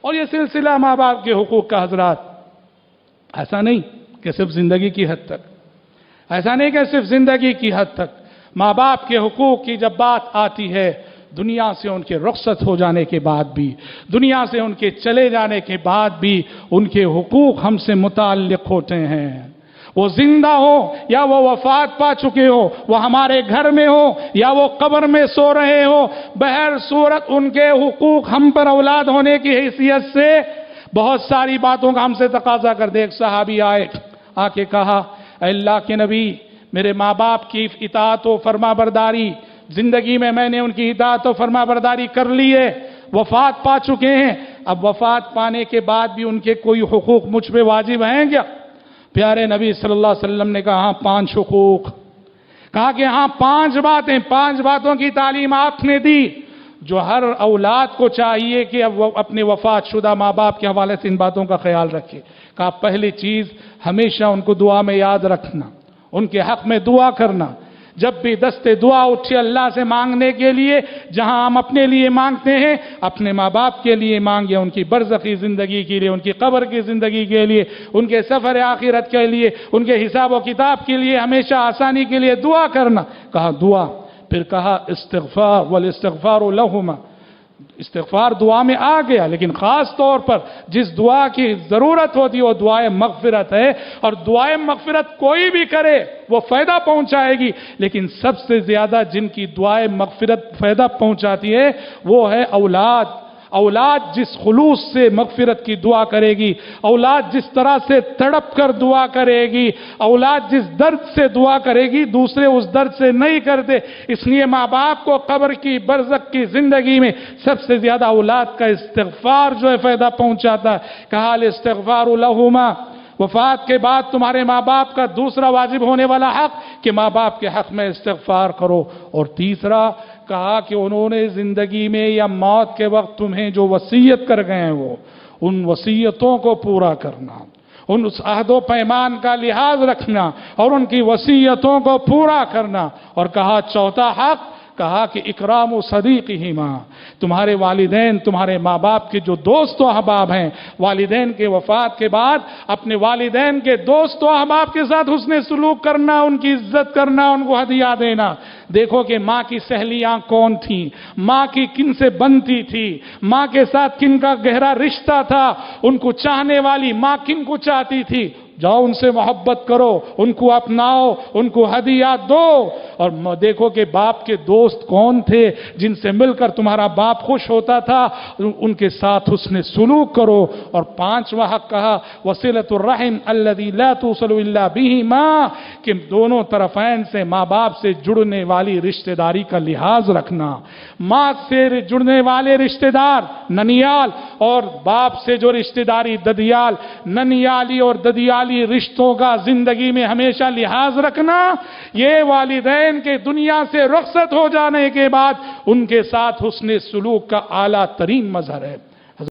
اور یہ سلسلہ ماں باپ کے حقوق کا حضرات ایسا نہیں کہ صرف زندگی کی حد تک، ایسا نہیں کہ صرف زندگی کی حد تک، ماں باپ کے حقوق کی جب بات آتی ہے دنیا سے ان کے رخصت ہو جانے کے بعد بھی، دنیا سے ان کے چلے جانے کے بعد بھی ان کے حقوق ہم سے متعلق ہوتے ہیں۔ وہ زندہ ہو یا وہ وفات پا چکے ہو، وہ ہمارے گھر میں ہو یا وہ قبر میں سو رہے ہو، بہر صورت ان کے حقوق ہم پر اولاد ہونے کی حیثیت سے بہت ساری باتوں کا ہم سے تقاضا کر دے۔ ایک صحابی آئے، آ کے کہا اے اللہ کے نبی، میرے ماں باپ کی اطاعت و فرما برداری، زندگی میں نے ان کی اطاعت و فرما برداری کر لی ہے، وفات پا چکے ہیں، اب وفات پانے کے بعد بھی ان کے کوئی حقوق مجھ پہ واجب ہیں کیا؟ پیارے نبی صلی اللہ علیہ وسلم نے کہا ہاں 5 حقوق، کہا کہ ہاں 5 باتیں، 5 باتوں کی تعلیم آپ نے دی جو ہر اولاد کو چاہیے کہ اب وہ اپنے وفات شدہ ماں باپ کے حوالے سے ان باتوں کا خیال رکھے۔ کہا پہلی چیز ہمیشہ ان کو دعا میں یاد رکھنا، ان کے حق میں دعا کرنا، جب بھی دست دعا اٹھے اللہ سے مانگنے کے لیے، جہاں ہم اپنے لیے مانگتے ہیں اپنے ماں باپ کے لیے مانگے، ان کی برزخی زندگی کے لیے، ان کی قبر کی زندگی کے لیے، ان کے سفر آخرت کے لیے، ان کے حساب و کتاب کے لیے، ہمیشہ آسانی کے لیے دعا کرنا۔ کہا دعا، پھر کہا استغفار والاستغفار لہما، استغفار دعا میں آ گیا، لیکن خاص طور پر جس دعا کی ضرورت ہوتی ہے وہ دعائے مغفرت ہے، اور دعائے مغفرت کوئی بھی کرے وہ فائدہ پہنچائے گی، لیکن سب سے زیادہ جن کی دعائے مغفرت فائدہ پہنچاتی ہے وہ ہے اولاد۔ اولاد جس خلوص سے مغفرت کی دعا کرے گی، اولاد جس طرح سے تڑپ کر دعا کرے گی، اولاد جس درد سے دعا کرے گی دوسرے اس درد سے نہیں کرتے۔ اس لیے ماں باپ کو قبر کی برزخ کی زندگی میں سب سے زیادہ اولاد کا استغفار جو ہے فائدہ پہنچاتا ہے۔ کہا الاستغفار لہما، وفات کے بعد تمہارے ماں باپ کا دوسرا واجب ہونے والا حق کہ ماں باپ کے حق میں استغفار کرو، اور تیسرا کہا کہ انہوں نے زندگی میں یا موت کے وقت تمہیں جو وصیت کر گئے ہیں وہ ان وصیتوں کو پورا کرنا، ان اس عہد و پیمان کا لحاظ رکھنا اور ان کی وصیتوں کو پورا کرنا۔ اور کہا چوتھا حق، کہا کہ اکرام و صدیقہما، تمہارے والدین، تمہارے ماں باپ کے جو دوست و احباب ہیں، والدین کے وفات کے بعد اپنے والدین کے دوست و احباب کے ساتھ حسن سلوک کرنا، ان کی عزت کرنا، ان کو ہدیہ دینا۔ دیکھو کہ ماں کی سہیلیاں کون تھیں، ماں کی کن سے بنتی تھی، ماں کے ساتھ کن کا گہرا رشتہ تھا، ان کو چاہنے والی ماں کن کو چاہتی تھی، جاؤ ان سے محبت کرو، ان کو اپناؤ، ان کو ہدیات دو۔ اور دیکھو کہ باپ کے دوست کون تھے جن سے مل کر تمہارا باپ خوش ہوتا تھا، ان کے ساتھ حسن سلوک کرو۔ اور 5واں حق کہا وصلۃ الرحم الذی لا توصل الا بہما، کہ دونوں طرفین سے ماں باپ سے جڑنے والی رشتہ داری کا لحاظ رکھنا۔ ماں سے جڑنے والے رشتہ دار ننیال اور باپ سے جو رشتہ داری ددیال، ننیالی اور ددیالی رشتوں کا زندگی میں ہمیشہ لحاظ رکھنا، یہ والدین کے دنیا سے رخصت ہو جانے کے بعد ان کے ساتھ حسن سلوک کا اعلیٰ ترین مظہر ہے۔